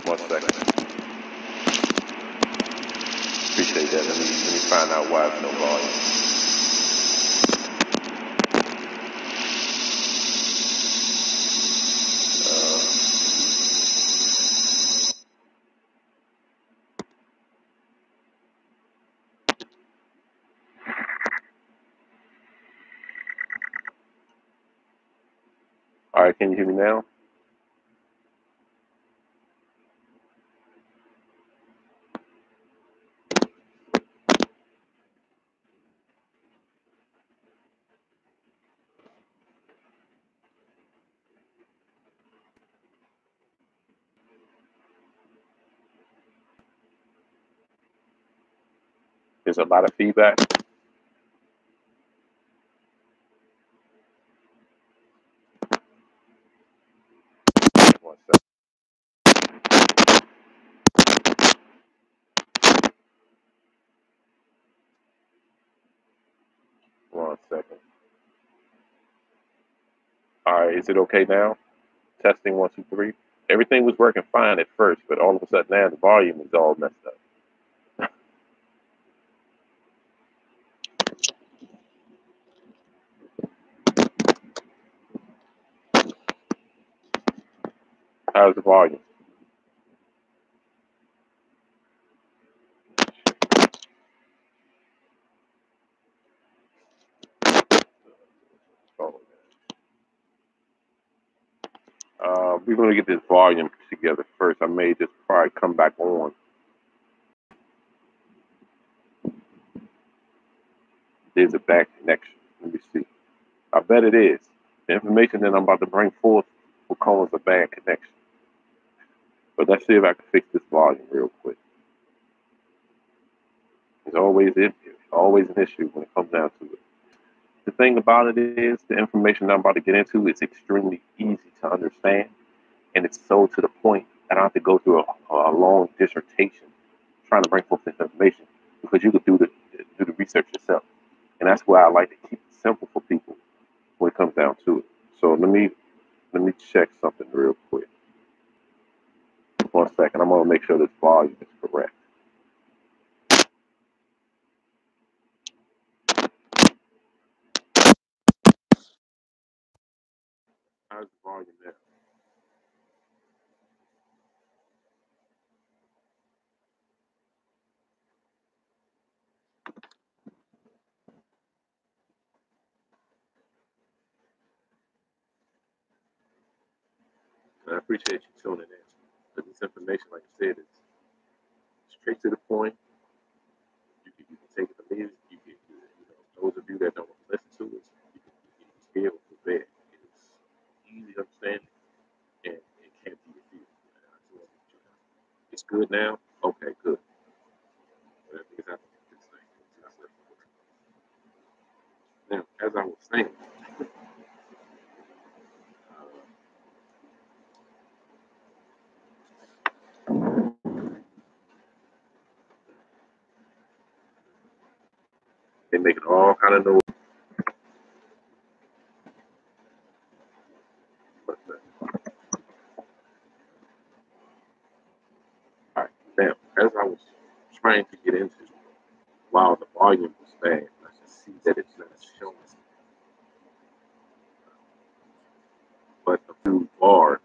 1 second. Appreciate that. Let me find out why it's no volume. All right, can you hear me now? There's a lot of feedback. One second. One second. All right, is it okay now? Testing 1, 2, 3. Everything was working fine at first, but all of a sudden now the volume is all messed up. How's the volume? We're going to get this volume together first. I may just probably come back on. There's a bad connection. Let me see. I bet it is. The information that I'm about to bring forth will cause a bad connection. But let's see if I can fix this volume real quick. It's always an issue when it comes down to it. The thing about it is the information I'm about to get into is extremely easy to understand. And it's so to the point that I don't have to go through a long dissertation trying to bring forth this information, because you could do the research yourself. And that's why I like to keep it simple for people when it comes down to it. So let me check something real quick. 1 second. I'm going to make sure this volume is correct. How's the volume now? I appreciate you tuning in. But this information, like I said, is straight to the point. You can take it or leave it. You can, those of you that don't want to listen to it, you can be able to bear. It's easy to understand, and it can't be refused. It's good now? Okay, good. Whatever is happening with this thing. Now, as I was saying, they're making all kind of noise. All right. Now, as I was trying to get into, while the volume was bad, I just see that it's not showing. But a few bars,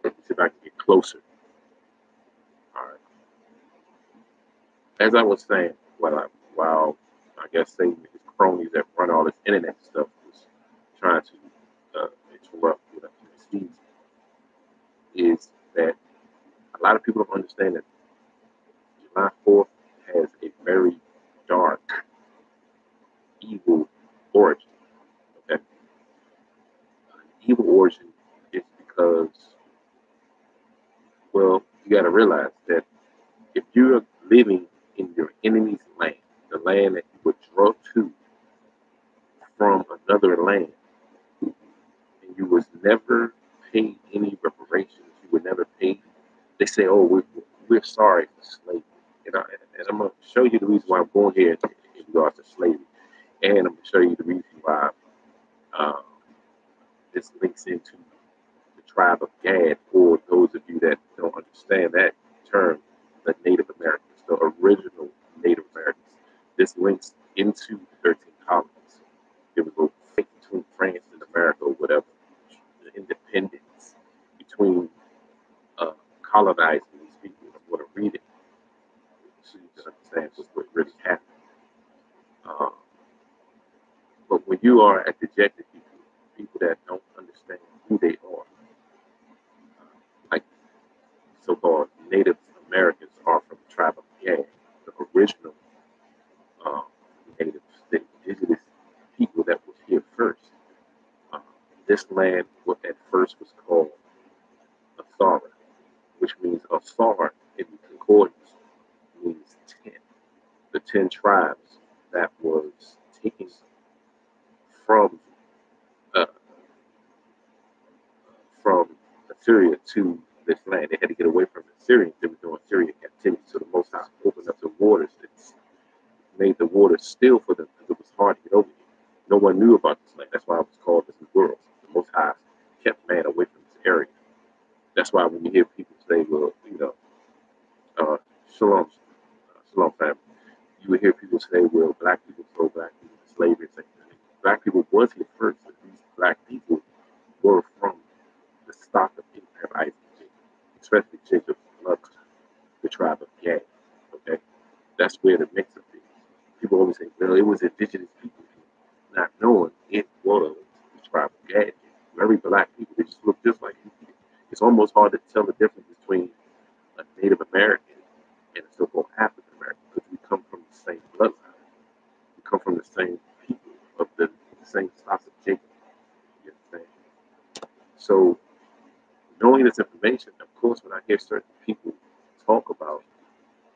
let me see if I can get closer. All right. As I was saying, while I guess Satan and his cronies that run all this internet stuff was trying to interrupt what I see, is that a lot of people don't understand that July 4th has a very dark, evil origin. Okay, evil origin is because, well, you got to realize that if you're living in your enemy's land, the land that you were drawn to from another land, and you was never paid any reparations, you were never paid. They say, "Oh, we're sorry for slavery," and I'm going to show you the reason why I'm going here in regards to slavery, and I'm going to show you the reason why this links into the tribe of Gad, or those of you that don't understand that term, the Native Americans, the original Native Americans. This links into the 13 colonies. It was a fight between France and America, or whatever, the independence between colonizing these people. I'm going to read it so you can understand just what really happened. But when you are a dejected people that don't understand who they are, like so-called Native Americans are from the tribe of Gad, the original natives, the indigenous people that was here first. This land, what at first was called Athara, which means Athar in the concordance means 10. The 10 tribes that was taken from Assyria to this land. They had to get away from the Syrians. They were doing Syrian captivity. So the Most High opened up the waters and made the waters still for them because it was hard to get over here. No one knew about this land. That's why it was called this world. The Most High kept man away from this area. That's why when you hear people say, well, shalom, shalom family, you would hear people say, well, black people sold black people to slavery. Black people was here first, but these black people were from the stock of Abraham, Isaac, Jacob, especially Jacob's blood, the tribe of Gad. Okay, that's where the mix of things. People always say, well, it was indigenous people, not knowing it was the tribe of Gad. Very black people, they just look just like you. It's almost hard to tell the difference between a Native American and a so-called African American because we come from the same bloodline. We come from the same people of the same stocks of Jacob. You understand? So, knowing this information, of course, when I hear certain people talk about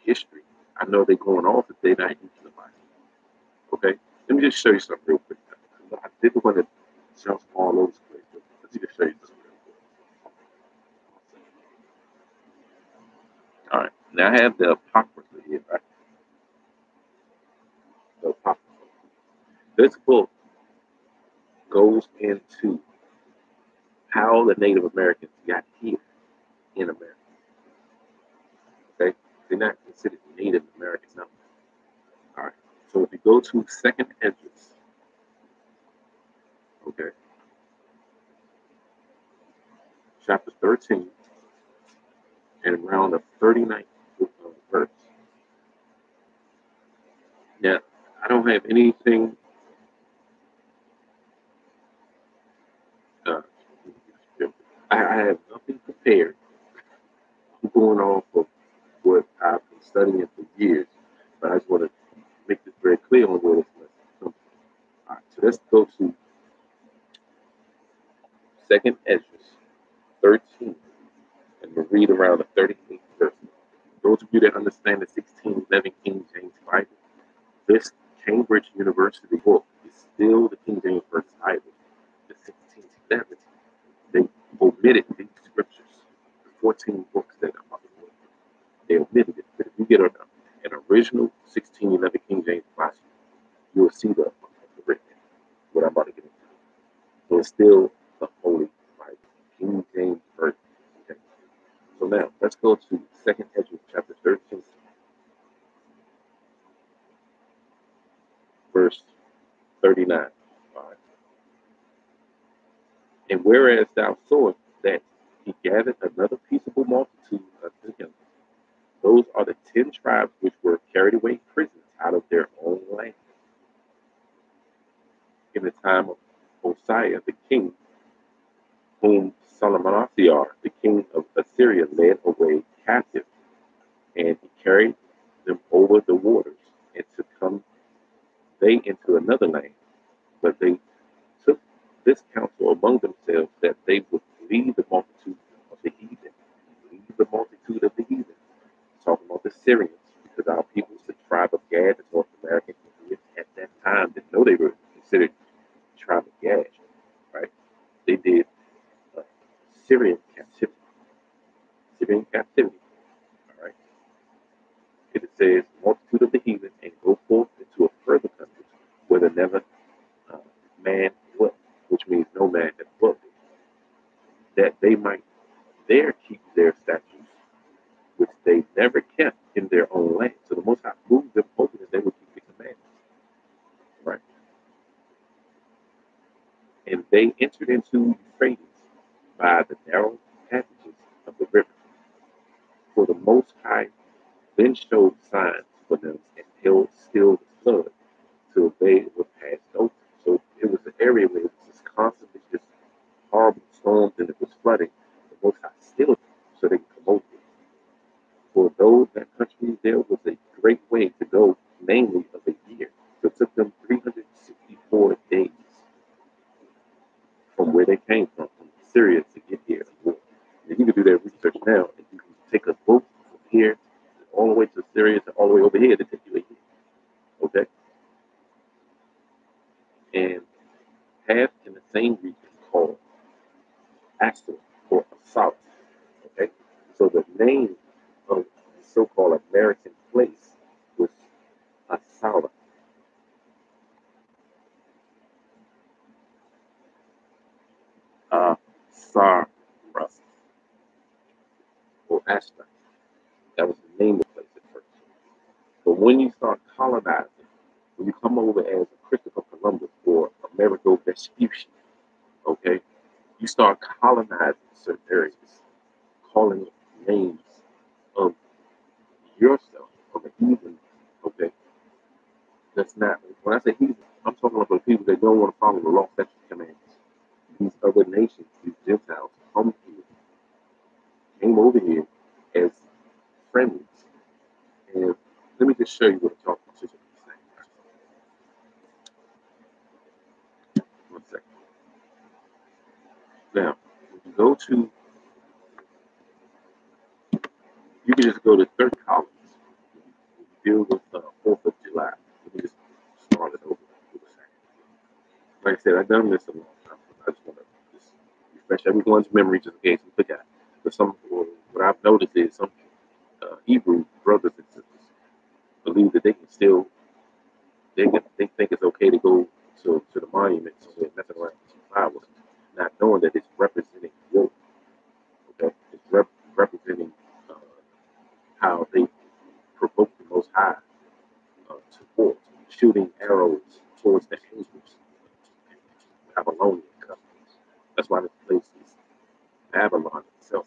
history, I know they're going off if they're not using the Bible. Okay? Let me just show you something real quick. I didn't want to jump all over the place, but let me just show you something real quick. All right. Now I have the Apocrypha here, right? The Apocrypha. This book goes into how the Native Americans got here in America. Okay? They're not considered Native Americans now. All right. So if you go to second entrance, okay, chapter 13, and around the 39th verse. Now, I don't have anything I have nothing prepared. I'm going off of what I've been studying for years, but I just want to make this very clear on where this message comes from. All right, so let's go to Second Ezra 13, and we'll read around the 38th verse. Those of you that understand the 1611 King James Bible, this Cambridge University book is still the King James Version Bible. The 1611, they omitted these scriptures, the 14 books that I'm about to read. They omitted it, but if you get an original 1611 King James Bible, you will see the written, what I'm about to get into. So it's still the Holy Bible, King James Version. Okay. So now let's go to 2nd Ezra chapter 13, verse 39. All right. And whereas thou sawest that he gathered another peaceable multitude unto him, those are the 10 tribes which were carried away prisoners out of their own land in the time of Hosea the king, whom Salmanasar, the king of Assyria, led away captive, and he carried them over the waters, and to come they into another land. But they took this counsel among themselves that they would leave the multitude of the heathen. Leave the multitude of the heathen. Talking about the Syrians, because our peoples, the tribe of Gad, the North American Indians, at that time didn't know they were considered the tribe of Gad, right? They did Syrian captivity. Syrian captivity, all right? And it says, multitude of the heathen, and go forth into a further country where there never man dwelt, which means no man had dwelt there. that they might there keep their statutes, which they never kept in their own land. So the Most High moved them over that they would keep the commandments. Right. And they entered into Euphrates by the narrow passages of the river. For the Most High then showed signs for them and held still the flood till they were passed over. So it was an area where it was just constantly just horrible storms and it was flooding. The Most High still so they could come over it. For those that country there was a great way to go, namely of a year. So it took them 364 days from where they came from Syria to get here. And you can do that research now, and you can take a boat from here all the way to Syria to all the way over here to take you a year. Okay? And half in the same region called Astor or Assault. Okay? So the name of the so-called American place was Asala. Sar or Ashton. That was the name of the place at first. But when you start colonizing, when you come over as a Christopher Columbus or Amerigo Vespucci, okay, you start colonizing certain areas, calling names of yourself, of a heathen, okay? That's not, when I say heathen, I'm talking about the people that don't want to follow the law, statutes, commandments. These other nations, these Gentiles, come here, came over here as friendlies. And let me just show you what I'm talking about. One second. Now, when you go to, you can just go to 30 colonies. Deal with 4th of July. Let me just start it over for a second. Like I said, I've done this a long time. I just want to just refresh everyone's memory just in case we forgot. But what I've noticed is some Hebrew brothers and sisters believe that they can still, they think it's okay to go to the monuments and messing around with some fireworks, not knowing that it's representing war. Okay, it's representing how they provoke the Most High to war, shooting arrows towards the angels, Babylonian customs. That's why this place is Babylon itself,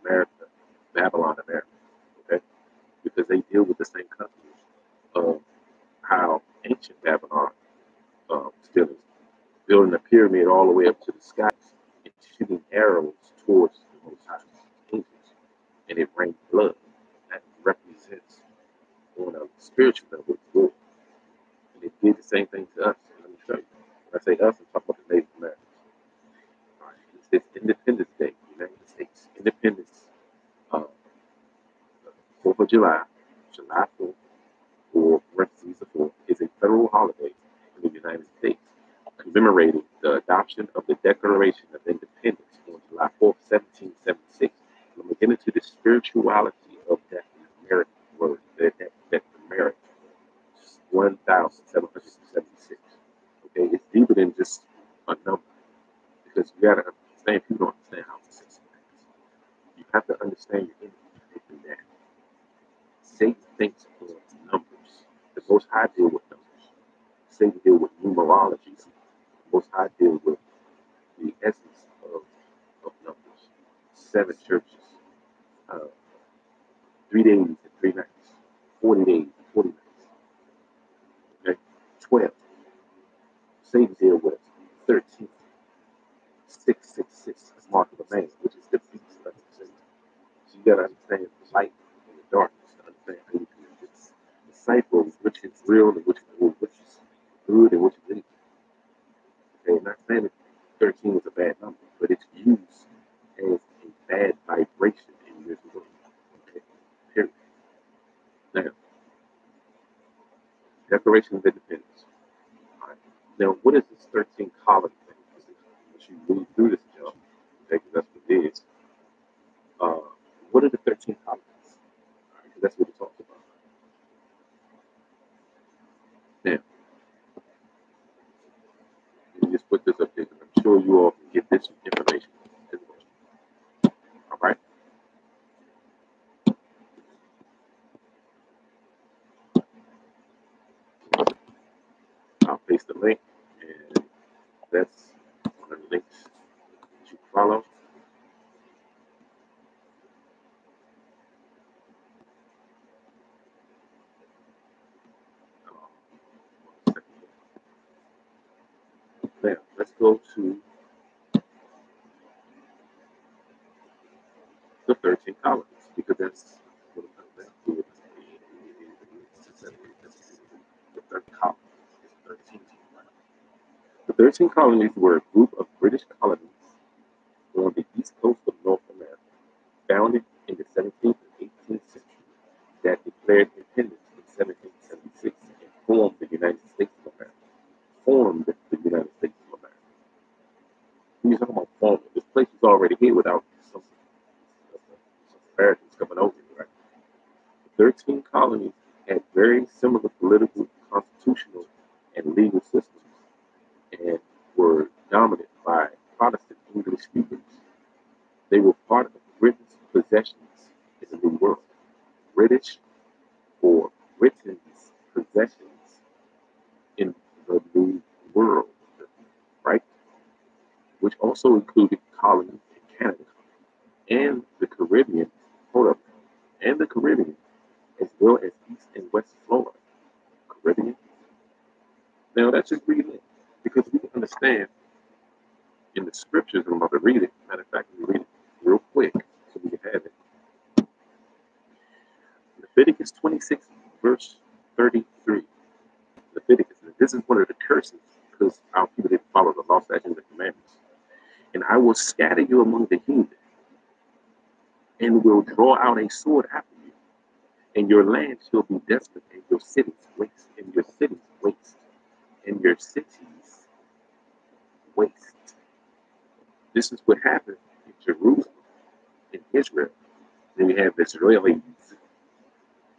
America, Babylon, America. Okay, because they deal with the same customs of how ancient Babylon still is, building a pyramid all the way up to the skies and shooting arrows towards the Most High angels, and it rains blood. That represents on a spiritual level war. And it did the same thing to us. So let me show you. When I say us, I'm talking about the Native Americans. All right. It's Independence Day, United States. Independence, 4th of July, July 4th, or parentheses the 4th, is a federal holiday in the United States, commemorating the adoption of the Declaration of Independence on July 4th, 1776. I'm going to get into the spirituality of that American word, that American, 1776. Okay, it's deeper than just a number, because you got to understand, people don't understand how to say things. You have to understand your enemy that Satan thinks of numbers. The Most High deal with numbers. Satan deal with numerology. The Most High deal with the essence of numbers. 7 churches, 3 days and 3 nights, 40 days and 40 nights. Okay, 12. Satan deal with 13. 666, the mark of the man, which is the beast of Satan. So you gotta understand the light and the darkness to understand how you can decipher which is real and which is good and which is evil. Okay, I'm not saying that 13 is a bad number, but it's used as a bad vibration in this world. Okay, period. Now, Declaration of Independence. All right. Now, what is this 13 colony thing? Once you move through this job, okay, because that's what it is. What are the 13 colonies? All right, because that's what it talks about. Now, let me just put this up there because I'm sure you all can get this information That's one of the links that you follow. Now, let's go to the 13 colonies, because that's what it comes down to. The 13 colonies. 13. The 13 colonies were a group of British colonies on the east coast of North America, founded in the 17th and 18th century, that declared independence in 1776 and formed the United States of America. Formed the United States of America. When you're talking about formed, this place was already here without some Americans coming over here, right? The 13 colonies had very similar political, constitutional, and legal systems, and were dominated by Protestant English speakers. They were part of Britain's possessions in the New World. British or Britain's possessions in the New World, right? Which also included colonies in Canada and the Caribbean, and the Caribbean, as well as East and West Florida. Caribbean. Now that's just reading it, because we can understand in the scriptures. I'm about to read it. Matter of fact, let me read it real quick so we can have it. Leviticus 26, verse 33. Leviticus. This is one of the curses, because our people didn't follow the law, statutes, and the commandments. And I will scatter you among the heathen, and will draw out a sword after you, and your land shall be desolate, and your cities waste, and your cities waste, and your cities waste. This is what happened in Jerusalem, in Israel. Then we have Israelis,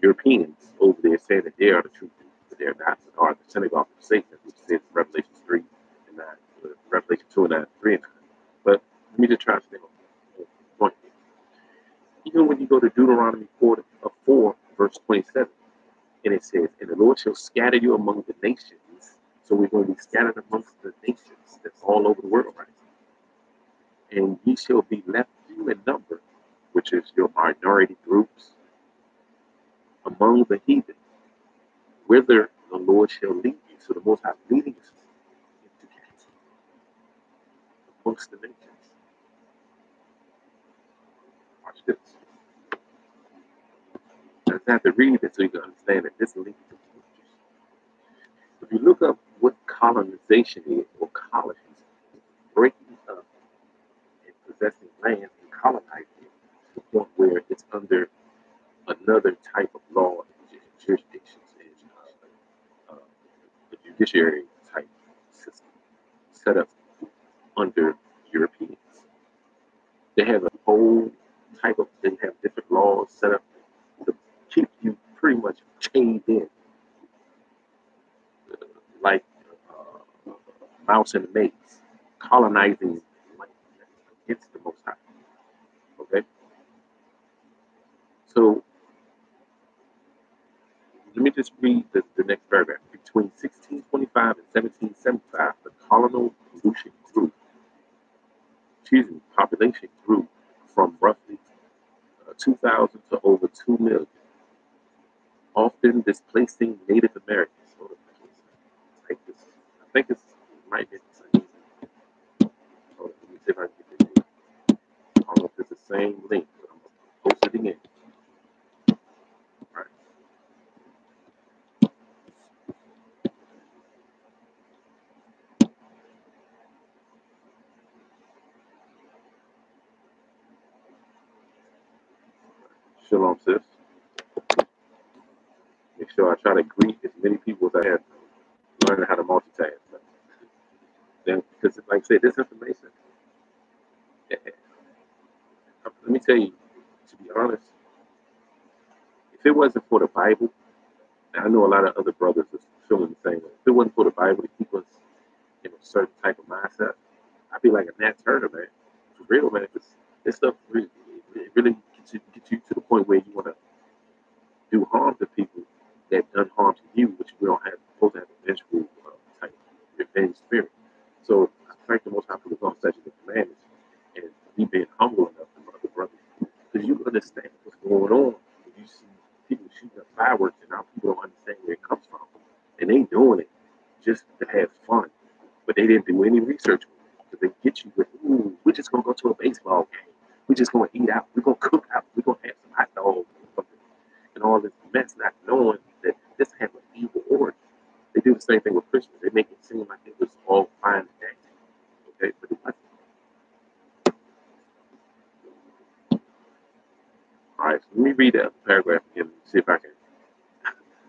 Europeans over there saying that they are the truth, but they're not, but are the synagogue of Satan, which says in Revelation 3 and 9, Revelation 2 and 9, 3 and 9. But let me just try to stay on point. Even when you go to Deuteronomy 4, verse 27, and it says, and the Lord shall scatter you among the nations. So we're going to be scattered amongst the nations. That's all over the world, right? And ye shall be left few in number, which is your minority groups, among the heathen, whither the Lord shall lead you. So the Most High leading us into captivity amongst the nations. Watch this. I just have to read it so you can understand that this is linked to the scriptures. If you look up what colonization is, or colonies, breaking up and possessing land and colonizing it to the point where it's under another type of law and jurisdictions, and the judiciary type system set up under Europeans. They have a whole type of, they have different laws set up to keep you pretty much chained in, like mouse and maze, colonizing land against the Most High. Okay? So, let me just read the next paragraph. Between 1625 and 1775, the colonial population grew from roughly 2,000 to over 2 million, often displacing Native Americans. I think this might be the same. Let me see if I can get it. I don't know if it's the same link, but I'm going to post it again. All right. Shalom, sis. Make sure I try to greet as many people as I have, learning how to multitask. Then, because, like I said, this information, let me tell you, to be honest, if it wasn't for the Bible, and I know a lot of other brothers are feeling the same way, if it wasn't for the Bible to keep us in a certain type of mindset, I'd be like a Nat Turner, man. For real, man. This stuff really gets you to the point where you want to do harm to people that done harm to you, which we don't have, supposed to have a vengeful type revenge spirit. So thank the Most High for the law, statutes, and commandments, and we being humble enough to love the brother, because you understand what's going on when you see people shooting up fireworks, and now people don't understand where it comes from, and they doing it just to have fun, but they didn't do any research because they get you with, ooh, we're just gonna go to a baseball game, we're just gonna eat out, we're gonna cook out, we're gonna have some hot dogs, and all this mess, not knowing that this has an evil origin. They do the same thing with Christmas. They make it seem like it was all fine and dandy, okay? But it wasn't. All right, so let me read that paragraph again and see if I can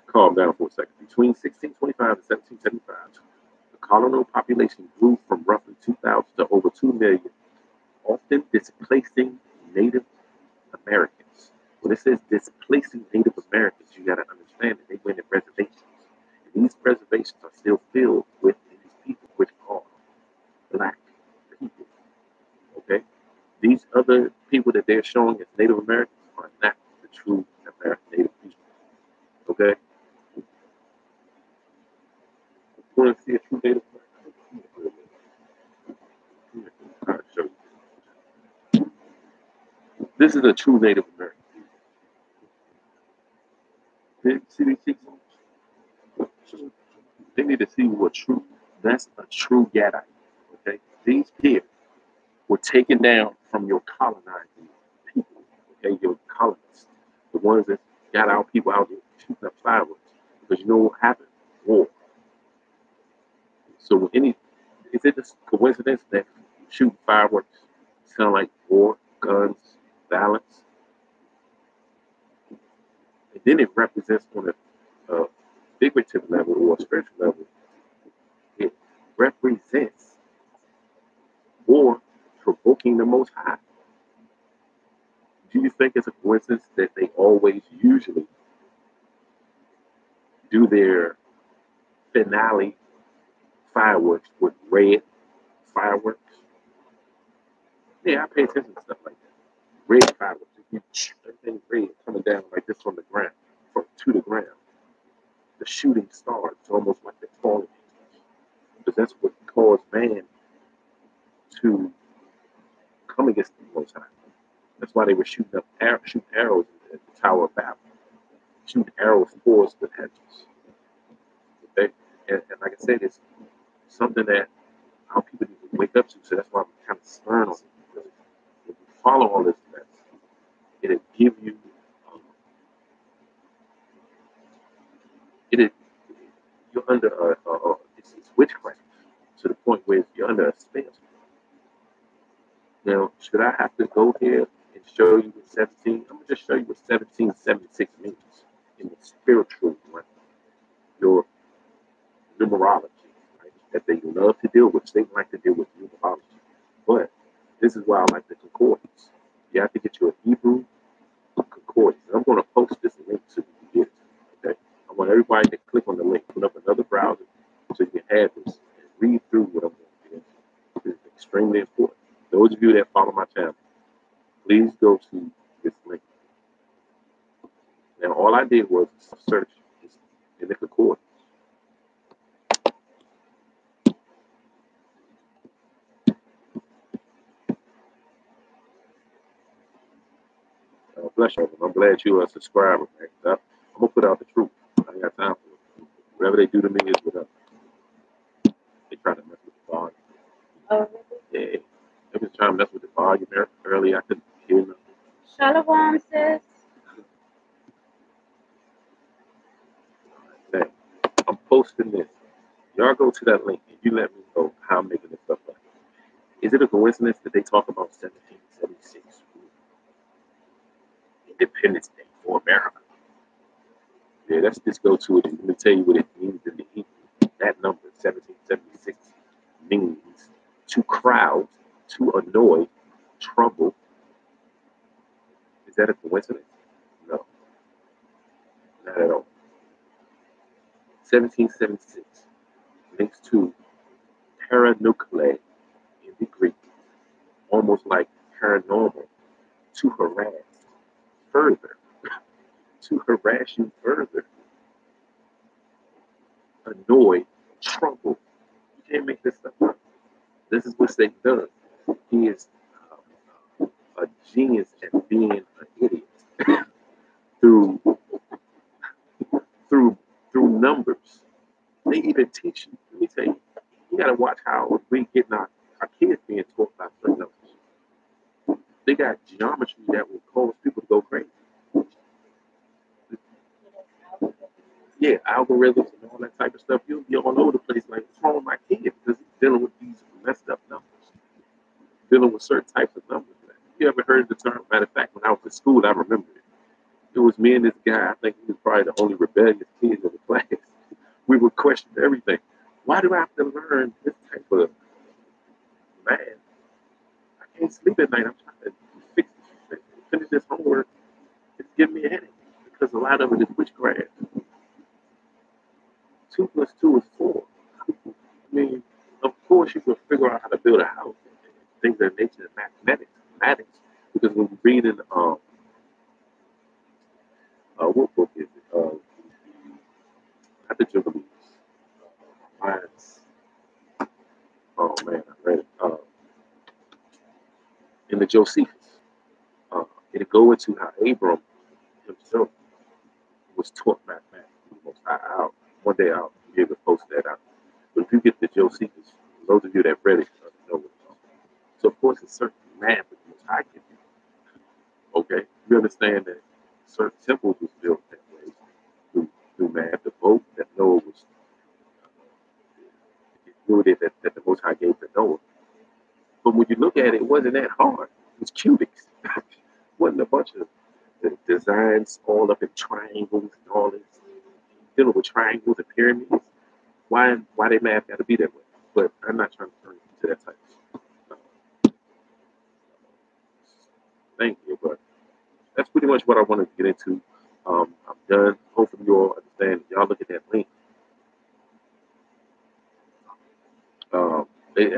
calm down for a second. Between 1625 and 1775, the colonial population grew from roughly 2,000 to over 2 million, often displacing Native Americans. When it says displacing Native Americans, you got to understand that they went in reservations. And these reservations are still filled with these people, which are black people. Okay? These other people that they're showing as Native Americans are not the true Native people. Okay? You want to see a true Native American? I'll show you. This is a true Native American. See these people? They need to see what true. That's a true Gadite. Okay? These here were taken down from your colonizing people. Okay? Your colonists. The ones that got our people out there shooting up fireworks. Because you know what happened? War. So is it a coincidence that shooting fireworks sound like war, guns, violence? And then it represents on a figurative level or a spiritual level. It represents war provoking the Most High. Do you think it's a coincidence that they always usually do their finale fireworks with red fireworks? Yeah, I pay attention to stuff like that. Red fireworks. Everything red coming down like this from the ground, to the ground. The shooting stars, it's almost like they're falling. Because that's what caused man to come against the Most High. That's why they were shooting arrows at the Tower of Babel. Shooting arrows towards the heavens. Okay? And like I said, it's something that our people need to wake up to. So that's why I'm kind of stern on it. Because if you follow all this mess, it'll give you, you're under it's witchcraft to the point where you're under a spell. Now, should I have to go here and show you what 17? I'm gonna just show you what 1776 means in the spiritual realm. Your numerology, right? That they love to deal with. They like to deal with numerology, but this is why I like the concordance. You have to get your Hebrew concordance. And I'm going to post this link so you can get it. Okay, I want everybody to click on the link, put up another browser, so you can have this and read through what I'm going to get into. It's extremely important. Those of you that follow my channel, please go to this link. Now, all I did was search in the concordance. Bless you. I'm glad you're a subscriber, man. I'm gonna put out the truth. I ain't got time for it. Whatever they do to me is whatever. They trying to mess with the volume. Oh, really? Yeah. They was trying to mess with the volume earlier. I couldn't hear nothing. Shalom, sis. Right, I'm posting this. Y'all go to that link and you let me know how I'm making this stuff up. Is it a coincidence that they talk about 1776? Independence Day for America. Yeah, let's just go to it and let me tell you what it means in the Hebrew. That number, 1776, means to crowd, to annoy, trouble. Is that a coincidence? No, not at all. 1776 links to paranuclear in the Greek, almost like paranormal, to harass further, to harass you further, annoy, trouble. You can't make this stuff up. This is what Satan does. He is a genius at being an idiot through through numbers. They even teach you. Let me tell you, you got to watch how we getting our kids being taught by certain numbers. They got geometry that will cause people to go crazy. Yeah, algorithms and all that type of stuff. You'll be all over the place. Like, what's wrong with my kid? Because he's dealing with these messed up numbers, dealing with certain types of numbers. You ever heard the term? Matter of fact, when I was in school, I remember it. It was me and this guy. I think he was probably the only rebellious kid in the class. We would question everything. Why do I have to learn this type of math? I can't sleep at night. I'm trying to finish this homework. It's giving me a headache because a lot of it is witchcraft. 2 plus 2 is 4. I mean, of course, you can figure out how to build a house and things of that nature in mathematics. Because when you read in what book is it? Not the Jubilees. Mine's, oh man, I read it. In the Josephus, it'll go into how Abram himself was taught mathematics. One day I'll be able to post that out. But if you get the Josephus, those of you that read it know what it's talking about. So of course it's certain math that the Most High give you. Okay, you understand that certain temples was built that way through math. The boat that Noah was that the Most High gave to Noah. But when you look at it, it wasn't that hard. It was cubics. It wasn't a bunch of designs all up in triangles and all this, dealing with triangles and pyramids. Why they math got to be that way? But I'm not trying to turn it into that type of thank you, but that's pretty much what I wanted to get into. I'm done. Hopefully you all understand. Y'all look at that link.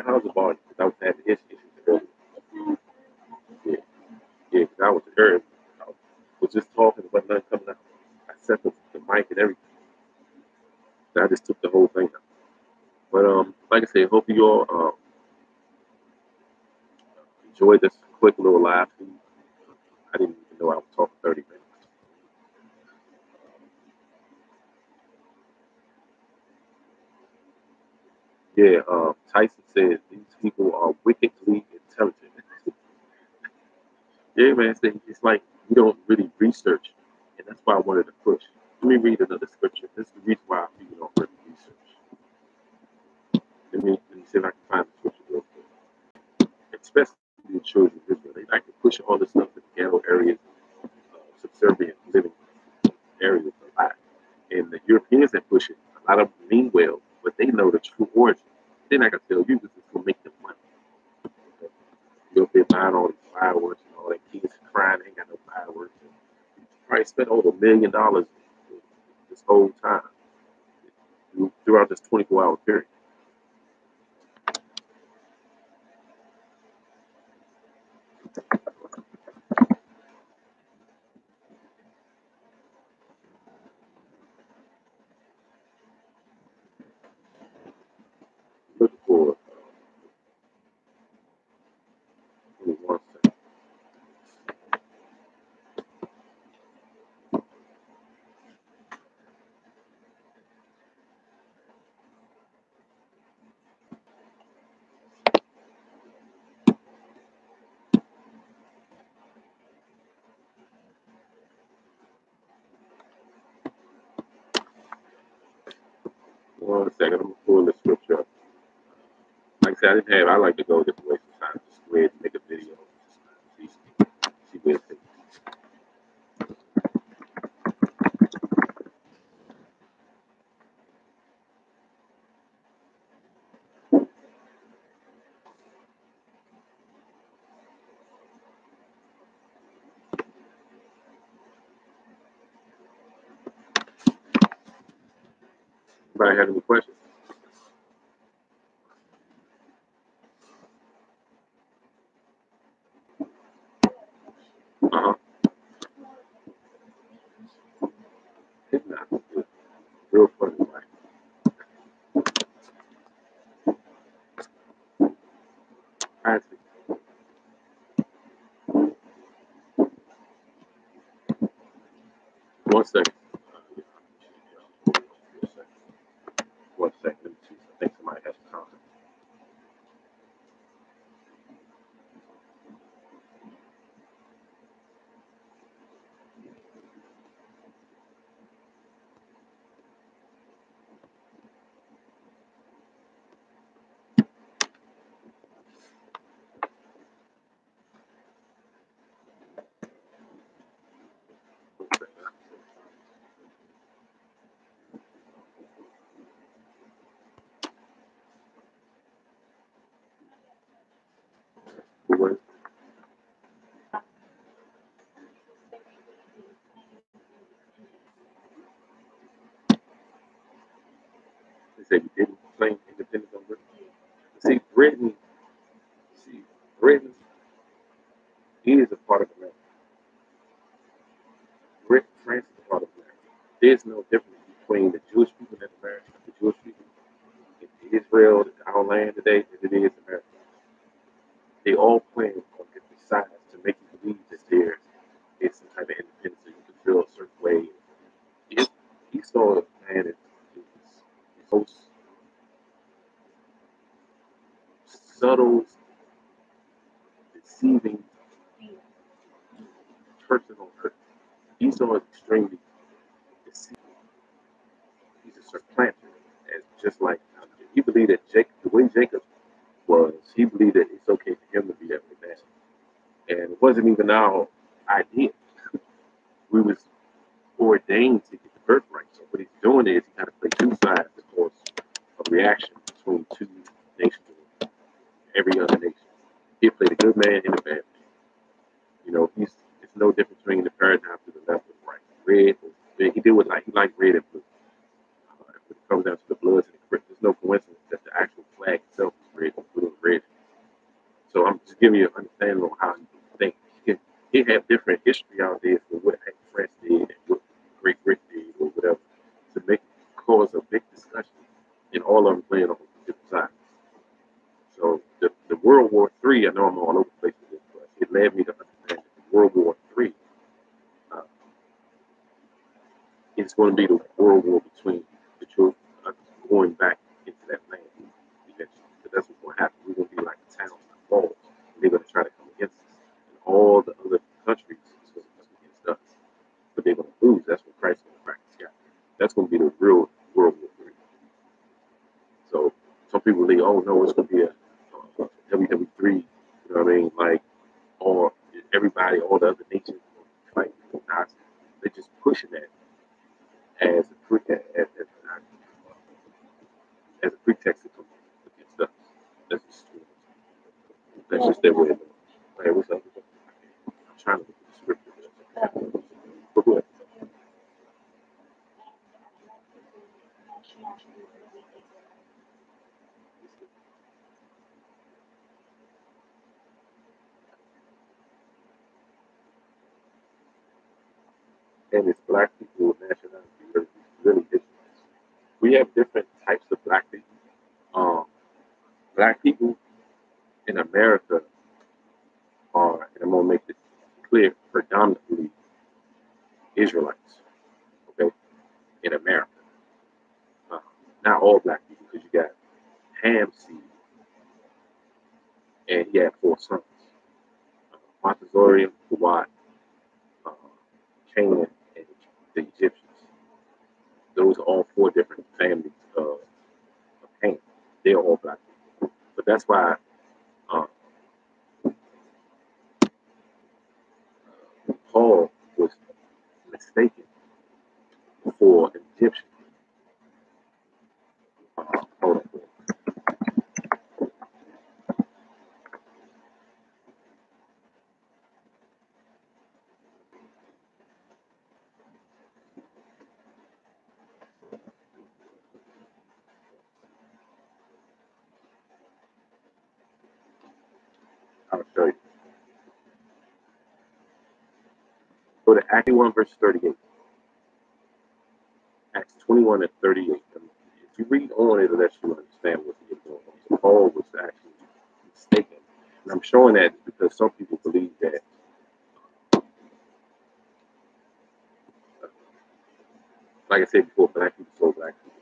How's the volume? Because I was having issues earlier. Yeah, because I was early. I was just talking, but nothing coming out. I set the mic and everything. So I just took the whole thing out. But like I said, hope you all enjoyed this quick little live feed. I didn't even know I was talking 30 minutes. Yeah, Tyson says these people are wickedly intelligent. Yeah, man, it's like we don't really research, and that's why I wanted to push. Let me read another scripture. This is the reason why people don't really research. Let me see if I can find the scripture real quick. Especially the children of Israel, they like to push all this stuff in the ghetto areas, subservient living areas a lot. And the Europeans that push it, a lot of them mean well, but they know the true origin. They're not gonna tell you because it's gonna make them money. Okay? You're up there buying all these fireworks and all that, kids crying, they ain't got no fireworks. And you probably spent over $1 million this whole time throughout this 24-hour period. Look for 1 second. I'm gonna pull this scripture up. Like I said, I like to go this way sometimes. Just go ahead and make a video. See where it takes. Anybody have any questions? Uh-huh. It's not. It's real funny, right? Isaac. One second. One second. Let me see. I think somebody has a comment. What? They said you didn't claim independence on Britain. See, Britain is a part of America. France is a part of America. There's no difference between the Jewish people in America, the Jewish people in Israel, our land today, as it is America. They all plan on different sides to make you believe that there is some type of independence so you can feel a certain way. Esau, man, is most subtle, deceiving person on earth. Esau is extremely deceiving. He's a supplanter, and just like he believed that the way Jacob was, he believed that it's okay for him to be that way now. And it wasn't even our idea. We was ordained to get the birthright. So what he's doing is he kind of plays two sides, of course, of reaction between two nations, every other nation. He played a good man and a bad man. You know, it's no difference between the paradigm to the left and right. Red, he did what he liked red and blue. When it comes down to the bloods and the crips, there's no coincidence that the actual flag itself is red and blue and red. So I'm just giving you an understanding of how you think. He have different history out there for what France did and what Great Britain did or whatever to cause a big discussion, and all of them playing on different sides. So the World War III, I know I'm all over the place with this, but it led me to understand that the World War III is going to be the world war between the children going back into that land eventually. But that's what's going to happen. We're going to be like a town that falls, and they're going to try to come against us. And all the other countries is going to come against us. But they're going to lose. That's what Christ's going to practice. Yeah. That's going to be the real World War III. So some people think, oh no, it's going to be a WW3, you know what I mean? Like, or everybody, all the other nations fight the Nazis. They're just pushing that as a pretext to come against us. That's just their way of doing it. Hey, what's up? I'm trying to look at the scripture. But go ahead. And it's black people with nationality really different. We have different types of black people. Black people in America are, and I'm gonna make this clear, predominantly Israelites. Okay, in America, not all black people, because you got Ham seed, and he had 4 sons: Montezorian, Fuad, Canaan, and the Egyptians. Those are all 4 different families of Ham. They're all black people. But that's why Paul was mistaken for an Egyptian. Hold on. I'll show you. Go to Acts 1, verse 38. Acts 21 and 38. If you read on, it'll let you understand what he was doing. So Paul was actually mistaken I'm showing that because some people believe that, like I said before, black people sold black people.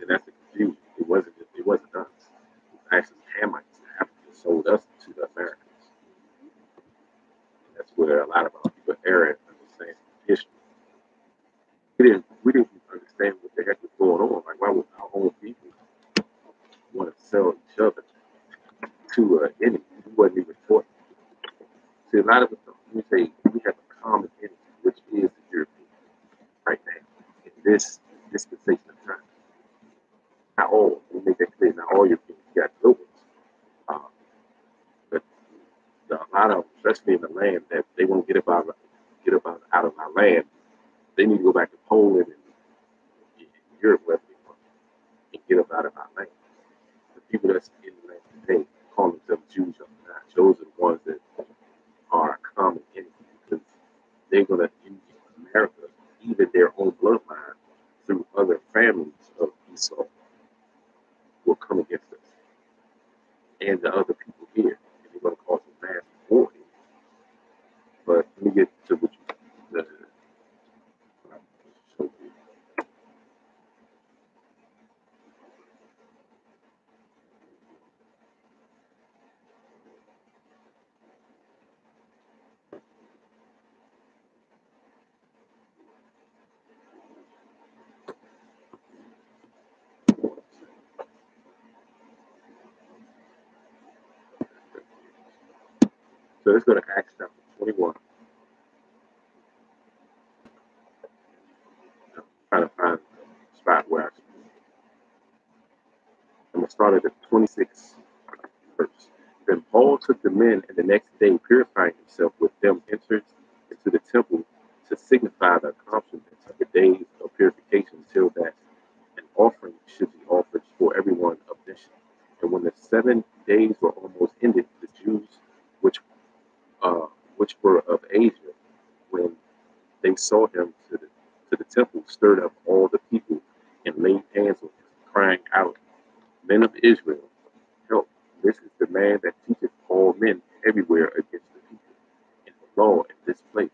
And that's the confusion. It wasn't us. It was actually Hamites, the Africans, sold us to the Americans. And that's where a lot of our people err in understanding history. We didn't understand what the heck was going on. Like, why would our own people want to sell each other to an enemy who wasn't even taught? See, a lot of us, we say we have a common enemy, which is the European right now, in this dispensation of time. Not all, we make that clear, not all Europeans, you got good ones. But a lot of them, especially in the land that they want to get up out of our land, they need to go back to Poland and Europe, wherever they want, and get up out of our land. The people that's in the land today, call themselves Jews or not, those are the ones that are a common enemy, because they're going to use America, even their own bloodline, through other families of Esau, will come against us and the other people here, and they're going to cause a mass war here. But let me get to what you So let's go to Acts chapter 21. I'm trying to find a spot where I'm going to start at the 26th verse. Then Paul took the men, and the next day, purifying himself with them, entered into the temple to signify the accomplishment of the days of purification, till that an offering should be offered for everyone of nation. And when the 7 days were almost ended, the Jews which were of Asia, when they saw him to the temple, stirred up all the people and laid hands on him, crying out, Men of Israel, help! This is the man that teacheth all men everywhere against the people, in the law in this place,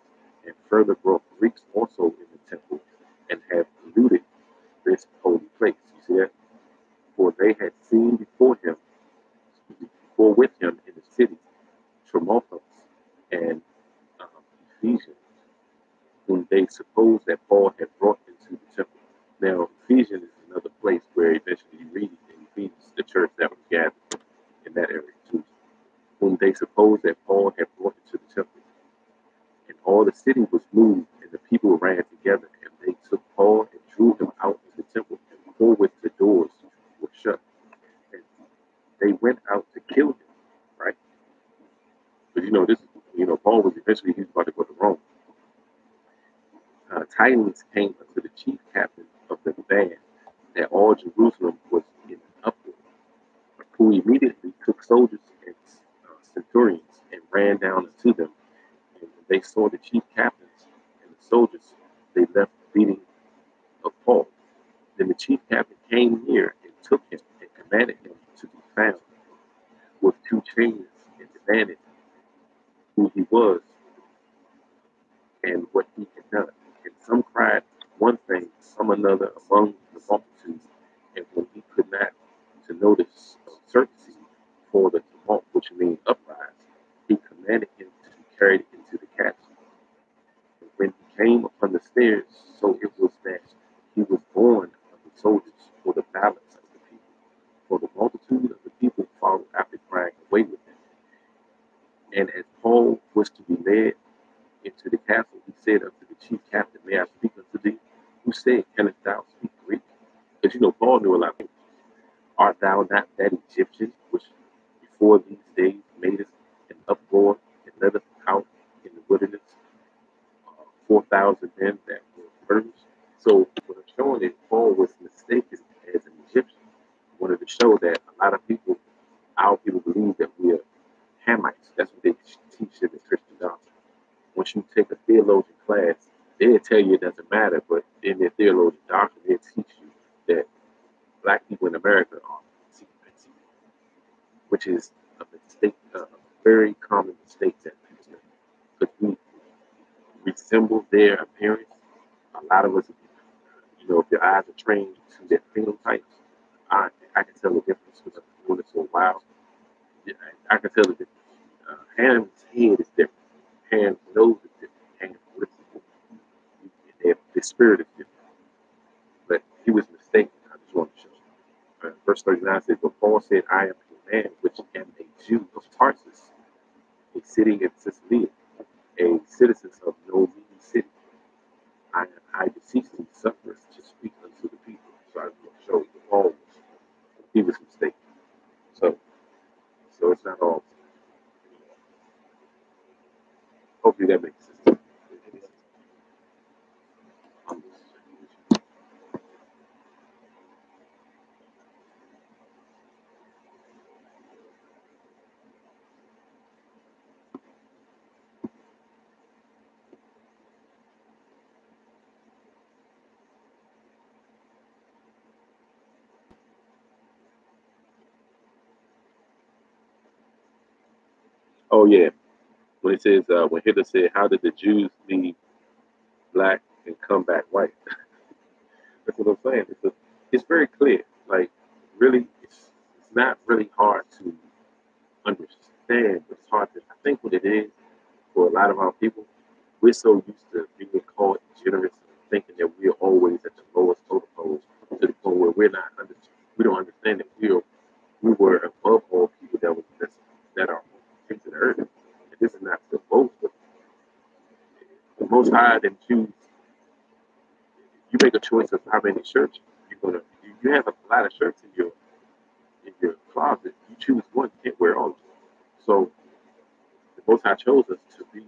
and further brought Greeks also in the temple, and have polluted this holy place. You see that? For they had seen before with him in the city, Tumultus and Ephesians, whom they supposed that Paul had brought into the temple. Now, Ephesians is another place where eventually you read in Ephesians, the church that was gathered in that area too, whom they supposed that Paul had brought into the temple. And all the city was moved, and the people ran together, and they took Paul and drew him out of the temple, and forthwith the doors were shut. And they went out to kill him, right? But Paul was eventually he was about to go to Rome. Tidings came unto the chief captain of the band that all Jerusalem was in uproar, who immediately took soldiers and centurions and ran down unto them. And when they saw the chief captains and the soldiers, they left beating of Paul. Then the chief captain came near and took him and commanded him to be found with 2 chains, and demanded who he was and what he had done. And some cried one thing, some another among the multitude. And when he could not to notice certainty for the tumult, which means uprise, he commanded him to be carried into the castle. And when he came upon the stairs, so it was that he was borne of the soldiers for the balance of the people. For the multitude of the people followed after, crying, Away with him. And as Paul was to be led into the castle, he said unto the chief captain, May I speak unto thee? Who said, Canst thou speak Greek? Because Paul knew a lot of things. Art thou not that Egyptian which before these days made us an uproar and led us out in the wilderness, 4,000 men that were murderers? So what I'm showing is Paul was mistaken as an Egyptian. I wanted to show that a lot of people, our people, believe that we are Hamites. That's what they teach in the Christian doctrine. Once you take a theologian class, they'll tell you it doesn't matter, but in their theologian doctrine, they'll teach you that black people in America are secret, which is a mistake, very common mistakes that people make because we resemble their appearance. A lot of us, if your eyes are trained to their phenotypes, I can tell the difference because I've been doing this for a while. Yeah, I can tell the difference. Ham's head is different. Ham's nose is different. Ham's lips is different. Their spirit is different. But he was mistaken. I just want to show you. Verse 39 says, but Paul said, I am a man which am a Jew of Tarsus, a city in Sicily, a citizen of no mean city. I beseech thee, sufferers, to speak unto the people. So I just want to show you Paul he was mistaken. So it's not all. Hopefully that makes sense. Oh yeah, when it says when Hitler said, "How did the Jews leave black and come back white?" That's what I'm saying. It's very clear. Like really, it's not really hard to understand. But it's hard to. I think what it is for a lot of our people, we're so used to being called generous, and thinking that we're always at the lowest protocols to the point where we don't understand that we were above all people that are things of the earth. And this is not the most, but the most high than choose. You make a choice of how many shirts you're gonna. You have a lot of shirts in your closet. You choose one, you can't wear all of them. So the Most High chose us to be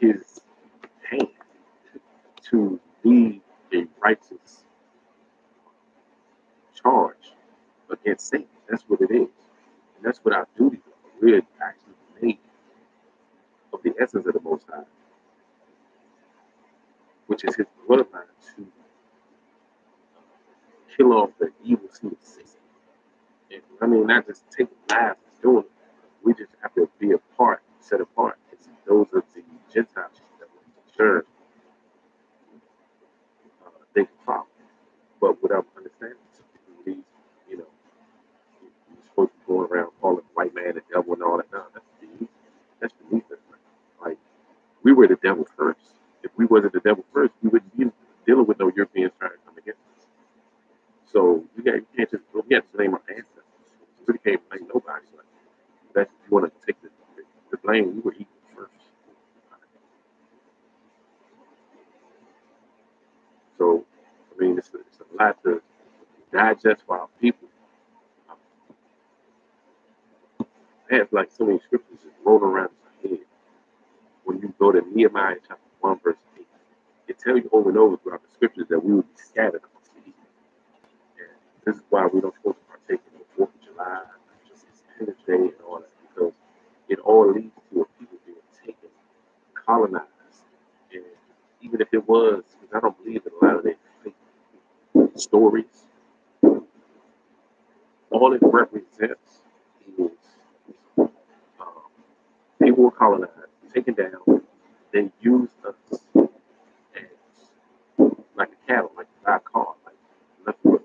His hand to lead a righteous charge against Satan. That's what it is, and that's what our duty is. We're actually made of the essence of the Most High, which is His bloodline to kill off the evil seed of Satan. And I mean, not just taking lives and doing it. We just have to be a part, set apart. It's those of the Gentiles that were concerned they can follow. But without understanding, some people believe, you're supposed to be going around calling the white man the devil and all that. No, that's beneath us. Like, we were the devil first. If we wasn't the devil first, we wouldn't be dealing with no Europeans trying to come against us. So you can't just blame our ancestors. You really can't blame nobody. Like, that's if you want to take the blame, we were equal first. So, I mean, it's a lot to digest for our people. I have like so many scriptures just rolling around in my head. When you go to Nehemiah chapter 1, verse 8, it tells you over and over throughout the scriptures that we will be scattered amongst the heathen. And this is why we don't supposed to partake in the 4th of July, just Independence Day and all that, because it all leads to a people being taken, colonized. And even if it was, because I don't believe that a lot of their fake stories, all it represents is they were colonized, taken down, they used us as like a cattle, like a buy car, like nothing but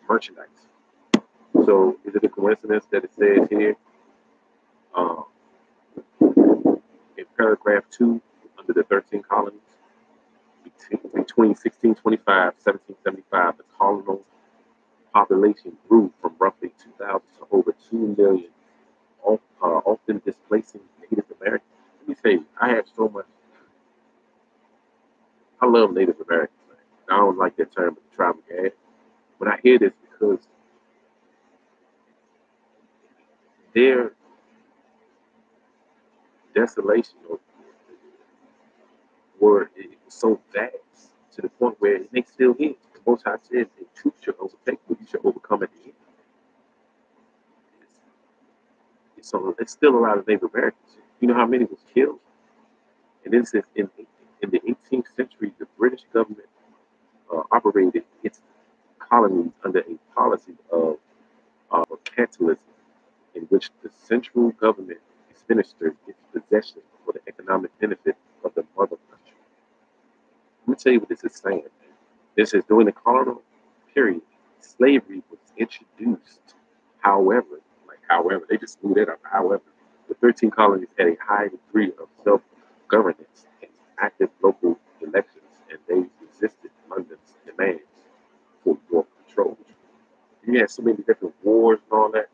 merchandise. So is it a coincidence that it says here in paragraph 2 under the 13 colonies between 1625 1775 the colonial population grew from roughly 2,000 to over 2 million, often displacing Native Americans. Let me tell you, I have so much. I love Native Americans. Man. I don't like that term, but the tribal gag. When I hear this, because their desolation it was so vast to the point where it makes still here. The Most High said, "A truth shall overtake you; you shall overcome at the end." So there's still a lot of Native Americans. You know how many was killed? And then says in the 18th century, the British government operated its colonies under a policy of mercantilism in which the central government administers its possession for the economic benefit of the mother country. Let me tell you what this is saying. This is during the colonial period, slavery was introduced. However, they just moved it up. However, the 13 colonies had a high degree of self-governance and active local elections, and they resisted London's demands for more control. You had so many different wars and all that.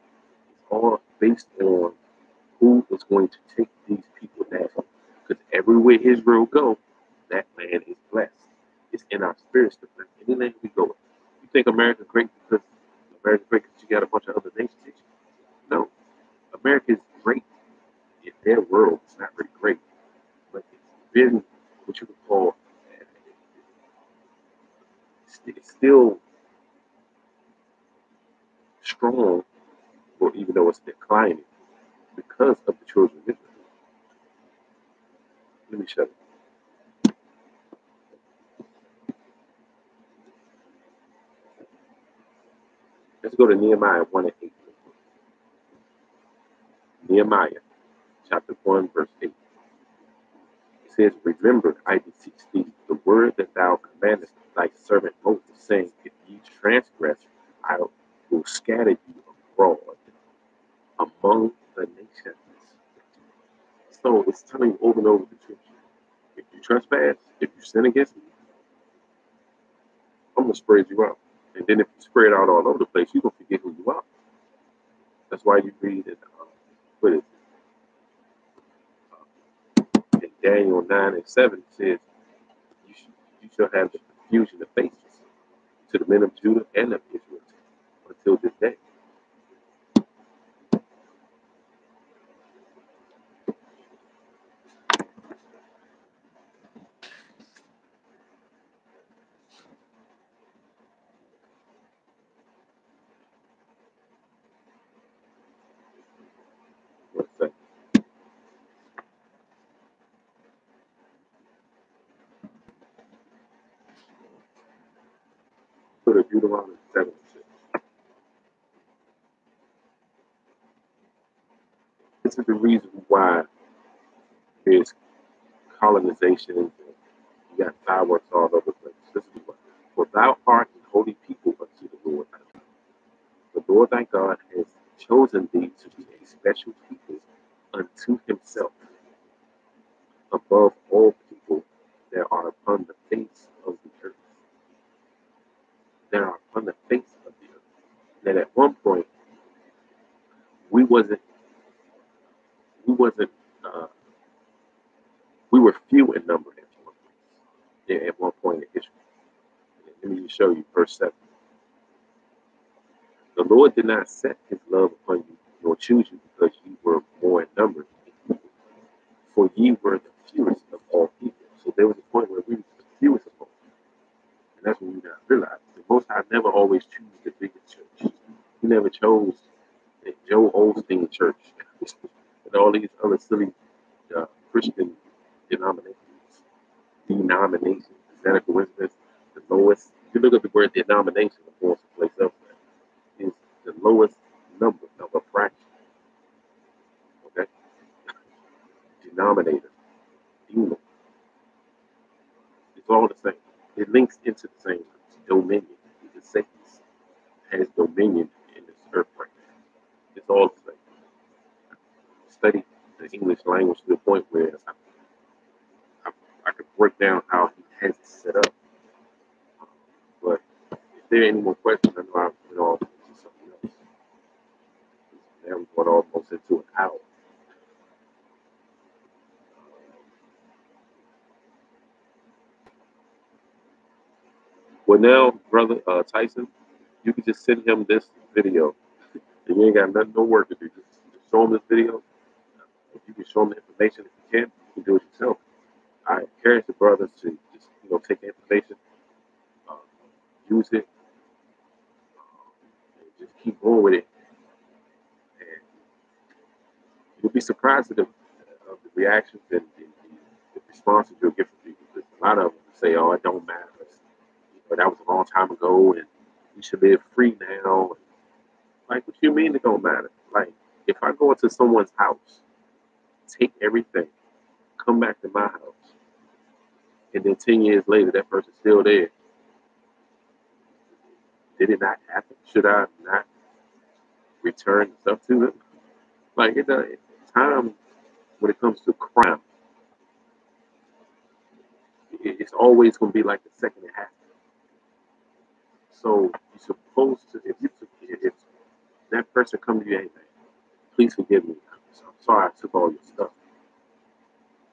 It's all based on who is going to take these people down. Because everywhere Israel go, that land is blessed. It's in our spirits to bless any land we go. You think America's great because you got a bunch of other nations? No. America is great in their world. It's not very great. But it's been what you could call, it's still strong, or even though it's declining, because of the children of Israel. Let me show you. Let's go to Nehemiah 1 and 8. Nehemiah chapter 1, verse 8. It says, "Remember, I beseech thee, the word that thou commandest thy servant Moses, saying, if ye transgress, I will scatter you abroad among the nations." So it's telling you over and over the scripture. If you trespass, if you sin against me, I'm going to spread you out. And then if you spread out all over the place, you're going to forget who you are. That's why you read in Daniel 9 and 7, it says, you shall have the confusion of faces to the men of Judah and of Israel until this day. What's that? Put a Deuteronomy 7 and 6. This is the reason why there's colonization and you got fireworks all over the place. This is what. For thou art a holy people unto the Lord thy God. The Lord thy God has chosen thee to be a special people unto himself, above all people that are upon the face of the earth. That are upon the face of the earth. That at one point we were few in number at one point in history. Let me just show you verse 7. The Lord did not set his love upon you, nor choose you, because ye were more in number, for ye were the fewest of all people. So there was a point where we were the fewest of all people. And that's when we got to realize the Most High never always choose the biggest church. He never chose the Joe Osteen church and all these other silly Christian denominations. Is that a coincidence? The lowest, if you look at the word denomination, of course, place up there, is the lowest number of a fraction. Okay? Denominator. Demon. It's all the same. It links into the same dominion. Because Satan has dominion in this earth right now. It's all the same. Study the English language to the point where I could break down how he has it set up. But if there are any more questions, I know I went off into something else. Now we're going almost into an hour. Well, now, brother Tyson, you can just send him this video. And you ain't got no work to do. Just show him this video. If you can show him the information, if you can do it yourself. I encourage the brothers to just, take the information, use it, and just keep going with it. And you'll be surprised at the reactions and the responses you'll get from people. Because a lot of them say, "Oh, it don't matter. But that was a long time ago, and we should live free now." Like, what you mean it don't matter? Like, If I go into someone's house, take everything, come back to my house, and then 10 years later, that person's still there, did it not happen? Should I not return stuff to them? Like, time when it comes to crime, it's always going to be like the second it happens. So you're supposed to, if that person comes to you, hey man, please forgive me. I'm sorry I took all your stuff.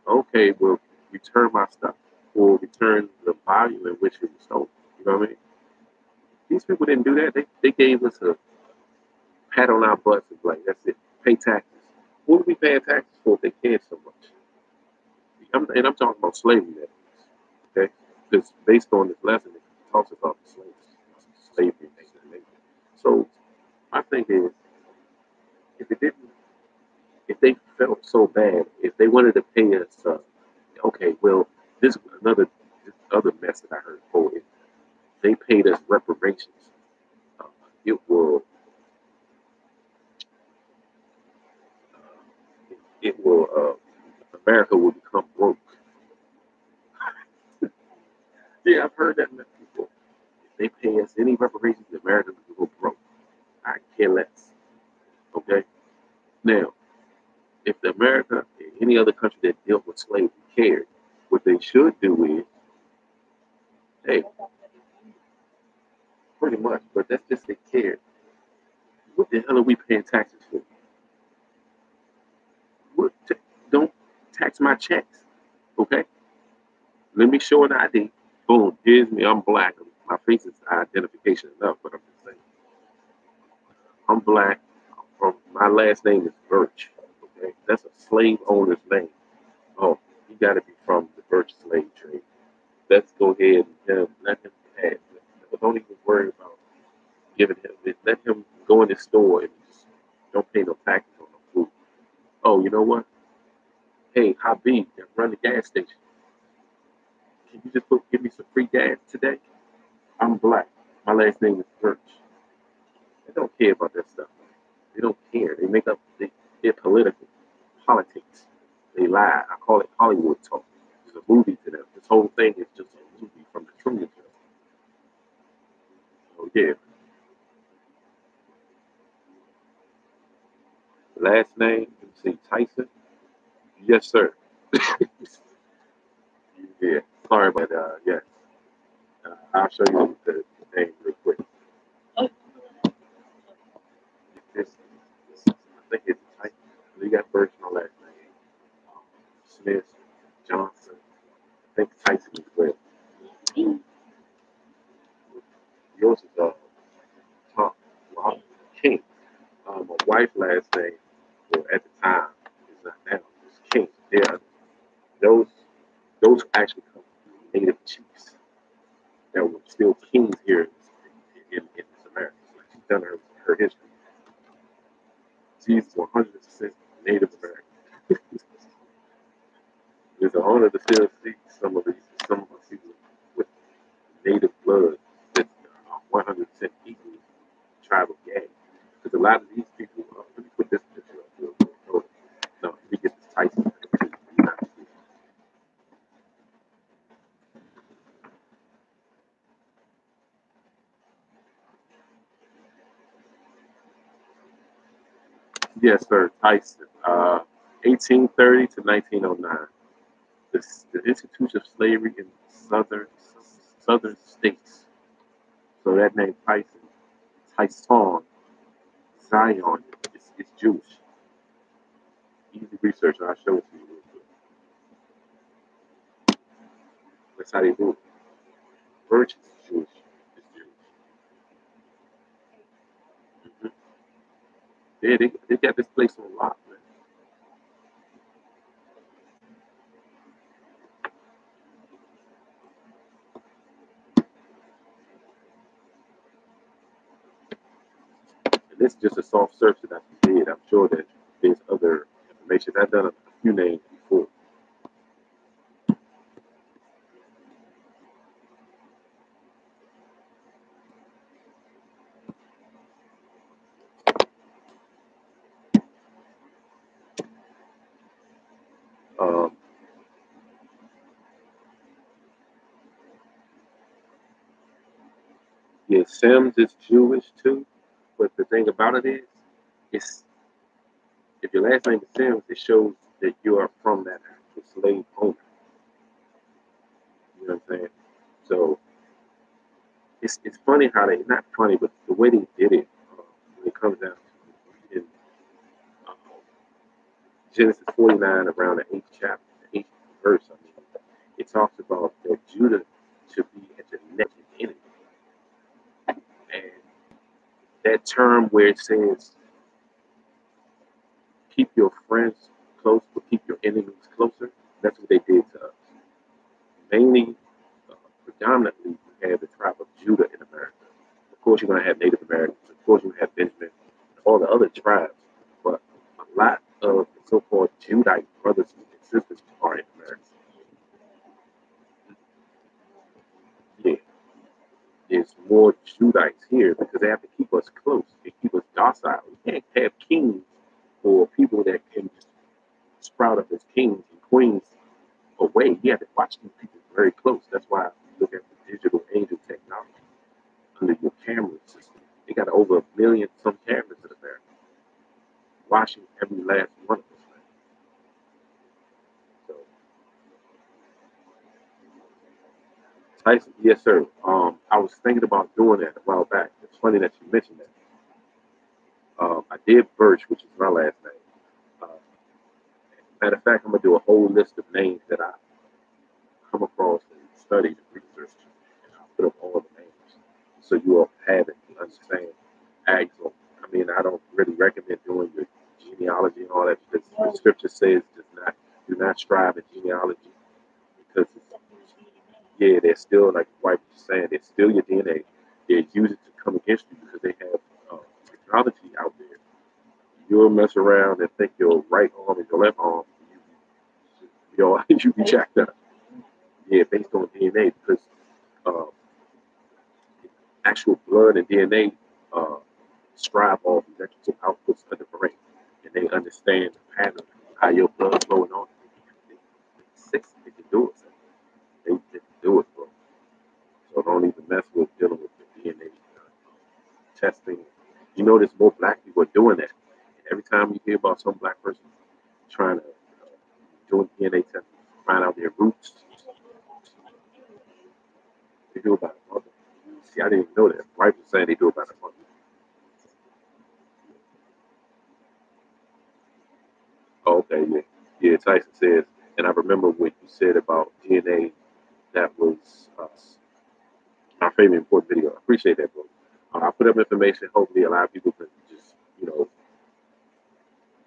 Okay, well, return my stuff or return the value in which it was stolen. You know what I mean? These people didn't do that. They gave us a pat on our butts and like, that's it, pay taxes. What are we paying taxes for if they cared so much? I'm talking about slavery, that is, okay? Because based on this lesson, it talks about the slavery and things of that nature. So my thing is, if they felt so bad, if they wanted to pay us, okay, well, this other mess that I heard for it, they paid us reparations. Uh, it will, America will become broke. Yeah, I've heard that before. If they pay us any reparations, America will go broke. I care less. Okay? Now, if America, any other country that dealt with slavery cared, what they should do is, hey, pretty much, but that's just they cared. What the hell are we paying taxes for? What, don't tax my checks. Okay? Let me show an ID. Boom, here's me. I'm black. My face is identification enough, but I'm just saying. I'm black. My last name is Birch. Okay, that's a slave owner's name. Oh, he got to be from the Birch slave trade. Let's go ahead and let him pass. Don't even worry about giving him. Let him go in the store and just don't pay no taxes on no food. Oh, you know what? Hey, Habib, run the gas station. Can you just give me some free gas today? I'm black. My last name is Birch. They don't care about that stuff. They don't care. They make up. They're political. Politics. They lie. I call it Hollywood talk. It's a movie to them. This whole thing is just a movie from the Truman Show. So yeah. Last name, let me see, Tyson. Yes, sir. Yeah. Sorry about that. Yes. I'll show you the name real quick. I think it's Tyson. You got first and last name. Smith, Johnson. I think Tyson as well. Yours is Tom King. My wife's last name, well, at the time, is not now, it's King. Yeah, those actually come from native chiefs that were still kings here in this America. So she's done her history. She's 100% Native American. It's an honor to still see some of us people with native blood that's 100% equal tribal gang. Because a lot of these people, let me put this picture up real quick. No, let me get this Tyson. Yes, sir, Tyson. 1830 to 1909. The institution of slavery in southern states. So that name Tyson, Zion, it's Jewish. Easy research, I'll show it to you real quick. That's how they do it. Birch is Jewish. It's Jewish. Mm-hmm. Yeah, they got this place on lock, man. And this is just a soft search that I did. I'm sure that there's other information. I've done a few names before. Yeah, Sims is Jewish too, but the thing about it is, it's if your last name is Sims, it shows that you are from that actual slave owner. You know what I'm saying? So it's funny how they not funny, but the way they did it when it comes down to in uh, Genesis 49, around the 8th chapter, the 8th verse. I mean, it talks about that Judah should be a genetic enemy, and that term where it says keep your friends close, but keep your enemies closer. That's what they did to us. Mainly, predominantly, you have the tribe of Judah in America. Of course, you're going to have Native Americans. Of course, you have Benjamin, and all the other tribes. But a lot of the so-called Judite brothers and sisters are in America. Yeah, there's more Judites here because they have to keep us close. They keep us docile. We can't have kings or people that can just sprout up as kings and queens away. You have to watch these people very close. That's why you look at the digital angel technology under your camera system. They got over 1 million some cameras in America, watching every last one of us. So, Tyson, yes, sir. I was thinking about doing that a while back. It's funny that you mentioned that. I did Birch, which is my last name. Uh, Matter of fact, I'm gonna do a whole list of names that I come across and studied and researched, and I'll put up all the names so you all have it and understand. Axel. I mean, I don't really recommend doing your genealogy and all that because the scripture says do not strive in genealogy because yeah, they're still like the wife was saying, they're still your DNA. They use it to come against you because they have technology out there. You'll mess around and think your right arm is your left arm. You be jacked up. Yeah, based on DNA because uh, actual blood and DNA describe all these electrical outputs of the brain, and they understand the pattern of how your blood's flowing on. They can do it. They can do it, bro. So don't even mess with dealing with the DNA testing. You know, there's more black people are doing that. And every time you hear about some black person trying to do DNA testing, find out their roots, they do about a month. See, I didn't even know that. Wife was saying they do about a month. Oh, okay, yeah. Yeah, Tyson says, and I remember what you said about DNA. That was my favorite important video. I appreciate that, bro. I put up information. Hopefully, a lot of people can just,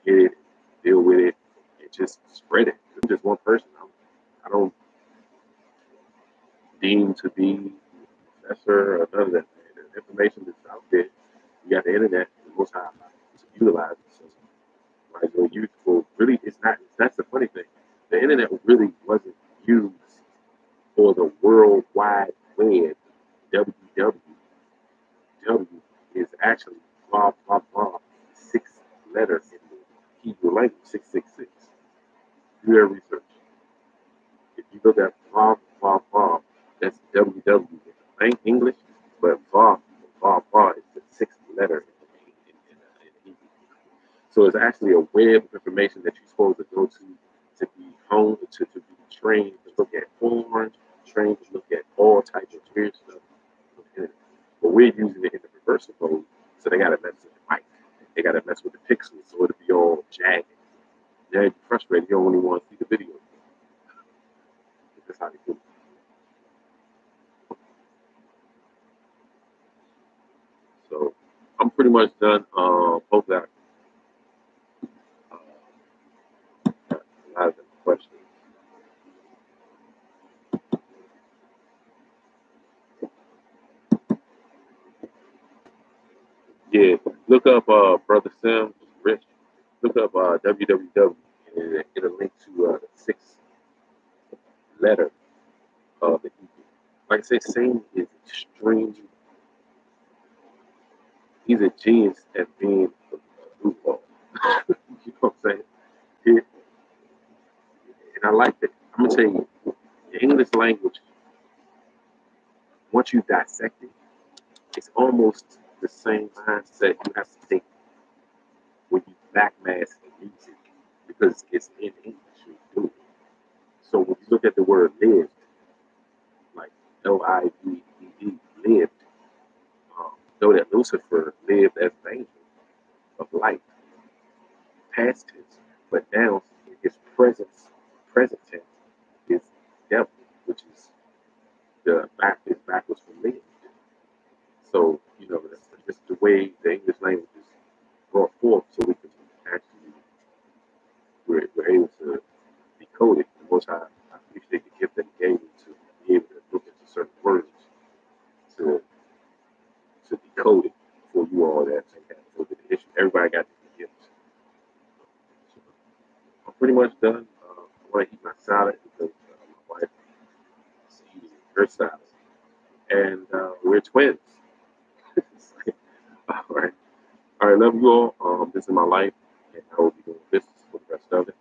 get it, deal with it, and just spread it. I'm just one person. I don't deem to be a professor or none of that. The information that's out there, you got the internet, the most high to utilize it. So might as well use it for really. It's not. That's the funny thing. The internet really wasn't used for the World Wide Web. WWW is actually blah blah blah. 6 letters in the Hebrew language. 666. Do your research. If you look at blah blah blah, that's WW in English, but blah blah is the 6th letter in Hebrew. So it's actually a web of information that you're supposed to go to be honed, to be trained to look at porn, trained to look at all types of weird stuff. But we're using it in the reversal mode, so they got to mess with the mic. They got to mess with the pixels, so it'll be all jagged. Now you're frustrated. You don't really want to see the video. That's how they do it. So I'm pretty much done. Hopefully, a lot of the questions. Yeah, look up Brother Sims Rich. Look up www, and it'll link to the 6th letter of the Hebrew. Like I said, Sam is extremely. He's a genius at being a loophole. You know what I'm saying? And I like that. I'm gonna tell you, the English language, once you dissect it, almost the same mindset you have to take when you backmask music because it's in English. You do it. So when you look at the word lived, like Lived, lived, know that Lucifer lived as an angel of light, past tense, but now in his present tense is devil, which is the back is backwards from lived. So, that's just the way the English language is brought forth so we can actually, we're able to decode it. The most I appreciate the gift that he gave me to be able to look into certain words to decode it for you all that have a little bit of issue. Everybody got different gifts. So I'm pretty much done. I want to eat my salad because my wife is eating her salad. And we're twins. All right. All right, love you all. This is my life, and I will be doing business for the rest of it.